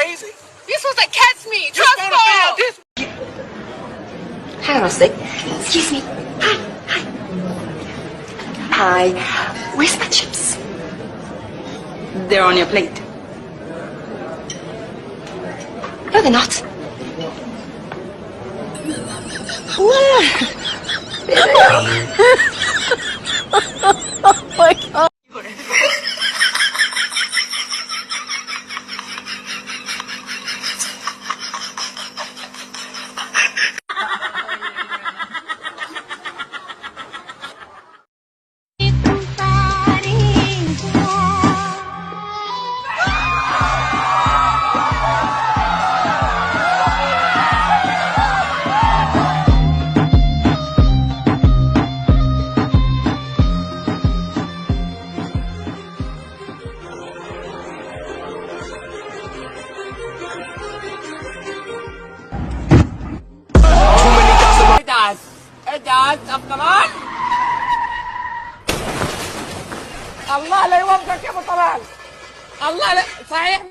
crazy? You're supposed to catch me. You're Trust gonna fail fall. this. Hang on a sec. Excuse me. Hi. Hi. Where's my chips? They're on your plate. No, they're not. Oh my God. اجعل الطلال الله لا يوفقك يا ابو طلال الله لا صحيح